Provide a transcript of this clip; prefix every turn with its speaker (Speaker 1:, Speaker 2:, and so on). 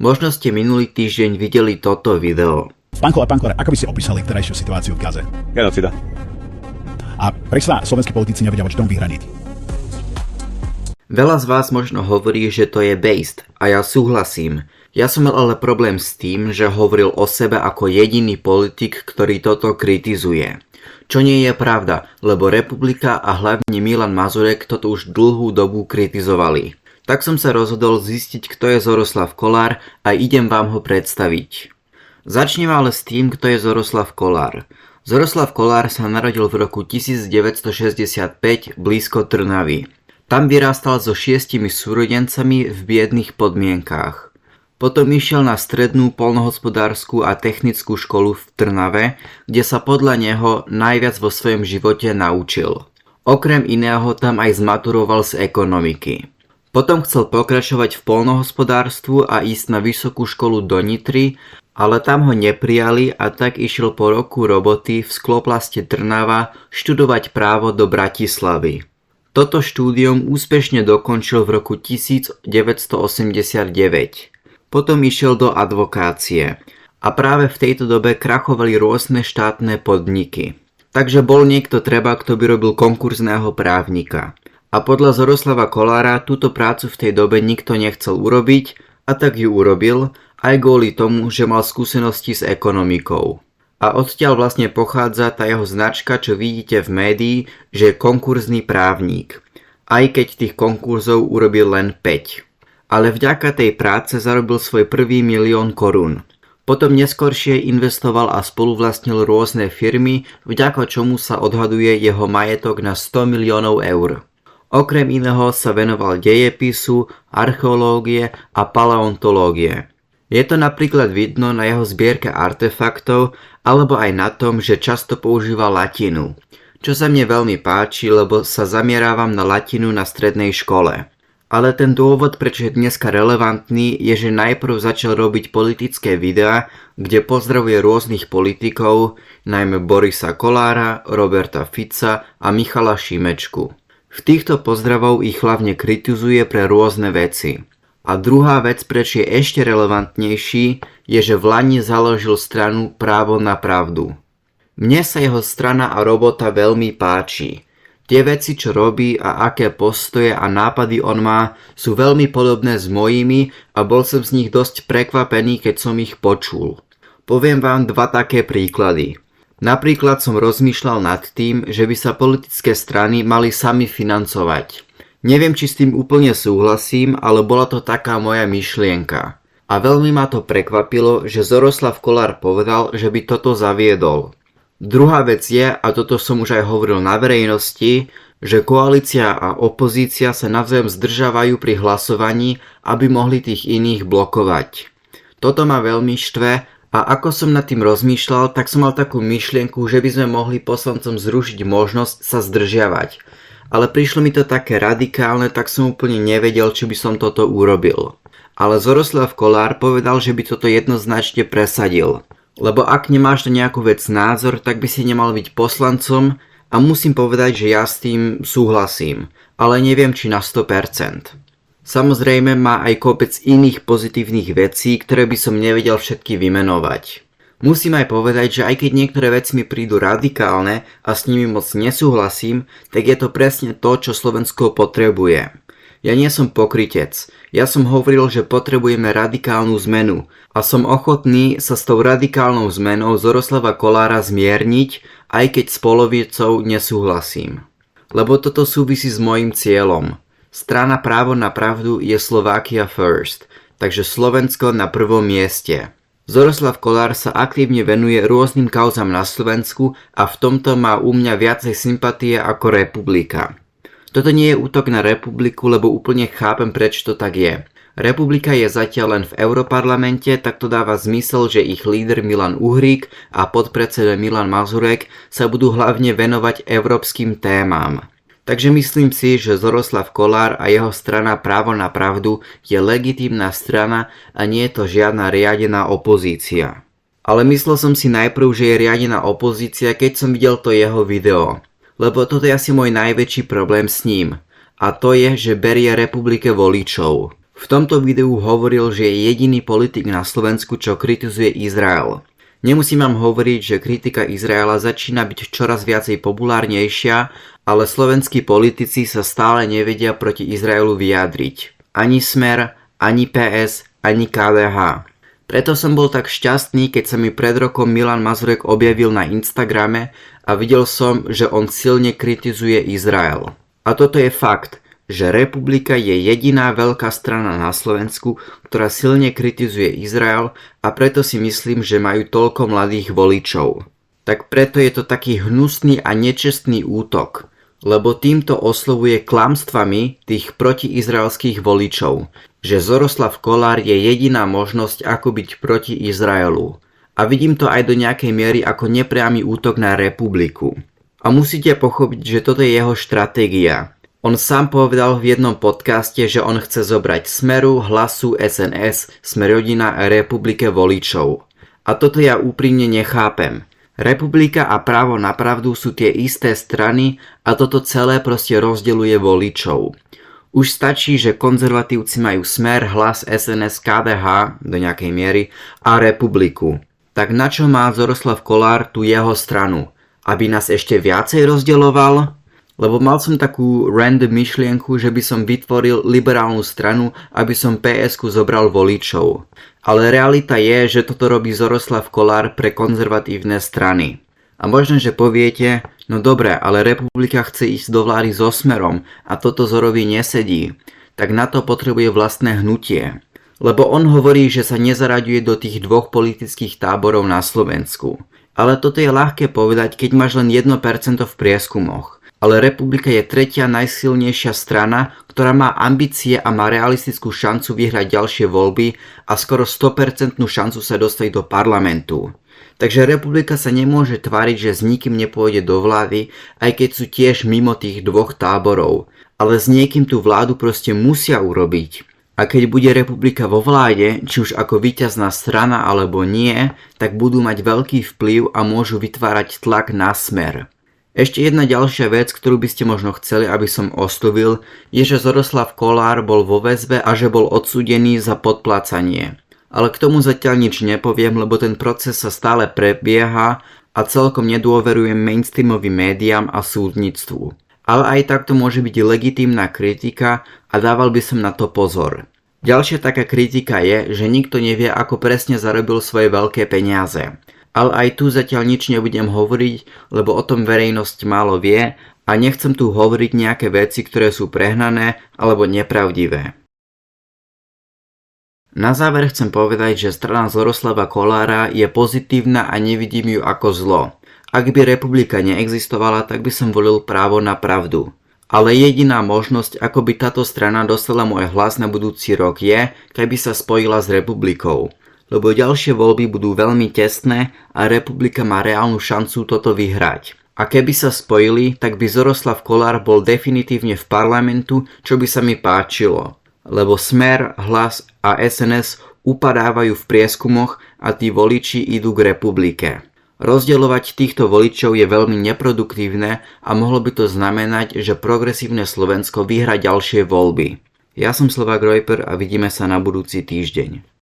Speaker 1: Možno ste minulý týždeň videli toto video.
Speaker 2: Pán Kollár, ako by ste opísali terajšiu situáciu v Gaze?
Speaker 3: Genocida.
Speaker 2: A prečo sa slovenskí politici nevedia voči tomu vyhraniť?
Speaker 1: Veľa z vás možno hovorí, že to je based a ja súhlasím. Ja som mal ale problém s tým, že hovoril o sebe ako jediný politik, ktorý toto kritizuje. Čo nie je pravda, lebo Republika a hlavne Milan Mazurek toto už dlhú dobu kritizovali. Tak som sa rozhodol zistiť, kto je Zoroslav Kollár a idem vám ho predstaviť. Začnem ale s tým, kto je Zoroslav Kollár. Zoroslav Kollár sa narodil v roku 1965 blízko Trnavy. Tam vyrástal so 6 súrodencami v biednych podmienkách. Potom išiel na strednú poľnohospodársku a technickú školu v Trnave, kde sa podľa neho najviac vo svojom živote naučil. Okrem iného tam aj zmaturoval z ekonomiky. Potom chcel pokračovať v poľnohospodárstvu a ísť na vysokú školu do Nitry, ale tam ho neprijali a tak išiel po roku roboty v skloplaste Trnava študovať právo do Bratislavy. Toto štúdium úspešne dokončil v roku 1989. Potom išiel do advokácie a práve v tejto dobe krachovali rôzne štátne podniky. Takže bol niekto treba, kto by robil konkurzného právnika. A podľa Zoroslava Kollára túto prácu v tej dobe nikto nechcel urobiť a tak ju urobil aj kvôli tomu, že mal skúsenosti s ekonomikou. A odtiaľ vlastne pochádza tá jeho značka, čo vidíte v médii, že je konkurzný právnik. Aj keď tých konkurzov urobil len 5. Ale vďaka tej práce zarobil svoj prvý 1 000 000 korún. Potom neskoršie investoval a spoluvlastnil rôzne firmy, vďaka čomu sa odhaduje jeho majetok na 100 miliónov eur. Okrem iného sa venoval dejepisu, archeológie a paleontológie. Je to napríklad vidno na jeho zbierke artefaktov alebo aj na tom, že často používa latinu. Čo sa mne veľmi páči, lebo sa zamierávam na latinu na strednej škole. Ale ten dôvod, prečo je dneska relevantný, je, že najprv začal robiť politické videá, kde pozdravuje rôznych politikov, najmä Borisa Kollára, Roberta Fica a Michala Šimečku. V týchto pozdravov ich hlavne kritizuje pre rôzne veci. A druhá vec, prečo je ešte relevantnejší, je, že v lani založil stranu Právo na pravdu. Mne sa jeho strana a robota veľmi páči. Tie veci, čo robí a aké postoje a nápady on má, sú veľmi podobné s mojimi a bol som z nich dosť prekvapený, keď som ich počul. Poviem vám 2 také príklady. Napríklad som rozmýšľal nad tým, že by sa politické strany mali sami financovať. Neviem, či s tým úplne súhlasím, ale bola to taká moja myšlienka. A veľmi ma to prekvapilo, že Zoroslav Kollár povedal, že by toto zaviedol. Druhá vec je, a toto som už aj hovoril na verejnosti, že koalícia a opozícia sa navzájom zdržavajú pri hlasovaní, aby mohli tých iných blokovať. Toto ma veľmi štve. A ako som nad tým rozmýšľal, tak som mal takú myšlienku, že by sme mohli poslancom zrušiť možnosť sa zdržiavať. Ale prišlo mi to také radikálne, tak som úplne nevedel, či by som toto urobil. Ale Zoroslav Kollár povedal, že by toto jednoznačne presadil. Lebo ak nemáš na nejakú vec názor, tak by si nemal byť poslancom a musím povedať, že ja s tým súhlasím. Ale neviem, či na 100%. Samozrejme má aj kopec iných pozitívnych vecí, ktoré by som nevedel všetky vymenovať. Musím aj povedať, že aj keď niektoré veci mi prídu radikálne a s nimi moc nesúhlasím, tak je to presne to, čo Slovensko potrebuje. Ja nie som pokrytec. Ja som hovoril, že potrebujeme radikálnu zmenu a som ochotný sa s tou radikálnou zmenou Zoroslava Kollára zmierniť, aj keď s polovicou nesúhlasím. Lebo toto súvisí s mojím cieľom. Strana Právo na pravdu je Slovakia First, takže Slovensko na prvom mieste. Zoroslav Kollár sa aktívne venuje rôznym kauzam na Slovensku a v tomto má u mňa viacej sympatie ako Republika. Toto nie je útok na Republiku, lebo úplne chápem, prečo to tak je. Republika je zatiaľ len v Europarlamente, tak to dáva zmysel, že ich líder Milan Uhrík a podpredseda Milan Mazurek sa budú hlavne venovať európskym témam. Takže myslím si, že Zoroslav Kollár a jeho strana Právo na pravdu je legitímna strana a nie je to žiadna riadená opozícia. Ale myslel som si najprv, že je riadená opozícia, keď som videl to jeho video. Lebo toto je asi môj najväčší problém s ním. A to je, že berie Republike voličov. V tomto videu hovoril, že je jediný politik na Slovensku, čo kritizuje Izrael. Nemusím vám hovoriť, že kritika Izraela začína byť čoraz viacej populárnejšia, ale slovenskí politici sa stále nevedia proti Izraelu vyjadriť. Ani Smer, ani PS, ani KDH. Preto som bol tak šťastný, keď sa mi pred rokom Milan Mazurek objavil na Instagrame a videl som, že on silne kritizuje Izrael. A toto je fakt, že Republika je jediná veľká strana na Slovensku, ktorá silne kritizuje Izrael a preto si myslím, že majú toľko mladých voličov. Tak preto je to taký hnusný a nečestný útok, lebo týmto oslovuje klamstvami tých protiizraelských voličov, že Zoroslav Kollár je jediná možnosť, ako byť proti Izraelu. A vidím to aj do nejakej miery ako nepriamy útok na Republiku. A musíte pochopiť, že toto je jeho stratégia. On sám povedal v jednom podcaste, že on chce zobrať Smeru, Hlasu, SNS, Smer-Rodina a Republike voličov. A toto ja úprimne nechápem. Republika a Právo na pravdu sú tie isté strany a toto celé proste rozdeľuje voličov. Už stačí, že konzervatívci majú Smer, Hlas, SNS, KDH do nejakej miery a Republiku. Tak na čo má Zoroslav Kollár tú jeho stranu? Aby nás ešte viacej rozdeľoval? Lebo mal som takú random myšlienku, že by som vytvoril liberálnu stranu, aby som PS-ku zobral voličov. Ale realita je, že toto robí Zoroslav Kollár pre konzervatívne strany. A možno, že poviete, no dobre, ale Republika chce ísť do vlády so Smerom a toto Zorovi nesedí. Tak na to potrebuje vlastné hnutie. Lebo on hovorí, že sa nezaraďuje do tých dvoch politických táborov na Slovensku. Ale toto je ľahké povedať, keď máš len 1% v prieskumoch. Ale Republika je tretia najsilnejšia strana, ktorá má ambície a má realistickú šancu vyhrať ďalšie voľby a skoro 100% šancu sa dostať do parlamentu. Takže Republika sa nemôže tváriť, že s nikým nepôjde do vlády, aj keď sú tiež mimo tých dvoch táborov. Ale s niekým tú vládu proste musia urobiť. A keď bude Republika vo vláde, či už ako víťazná strana alebo nie, tak budú mať veľký vplyv a môžu vytvárať tlak na Smer. Ešte jedna ďalšia vec, ktorú by ste možno chceli, aby som oslovil, je, že Zoroslav Kollár bol vo väzbe a že bol odsúdený za podplácanie. Ale k tomu zatiaľ nič nepoviem, lebo ten proces sa stále prebieha a celkom nedôverujem mainstreamovým médiám a súdnictvu. Ale aj takto môže byť legitímna kritika a dával by som na to pozor. Ďalšia taká kritika je, že nikto nevie, ako presne zarobil svoje veľké peniaze. Ale aj tu zatiaľ nič nebudem hovoriť, lebo o tom verejnosť málo vie a nechcem tu hovoriť nejaké veci, ktoré sú prehnané alebo nepravdivé. Na záver chcem povedať, že strana Zoroslava Kollára je pozitívna a nevidím ju ako zlo. Ak by Republika neexistovala, tak by som volil Právo na pravdu. Ale jediná možnosť, ako by táto strana dostala môj hlas na budúci rok je, keby sa spojila s Republikou. Lebo ďalšie voľby budú veľmi tesné a Republika má reálnu šancu toto vyhrať. A keby sa spojili, tak by Zoroslav Kollár bol definitívne v parlamentu, čo by sa mi páčilo. Lebo Smer, Hlas a SNS upadávajú v prieskumoch a tí voliči idú k Republike. Rozdeľovať týchto voličov je veľmi neproduktívne a mohlo by to znamenať, že progresívne Slovensko vyhrá ďalšie voľby. Ja som Slovák Rojper a vidíme sa na budúci týždeň.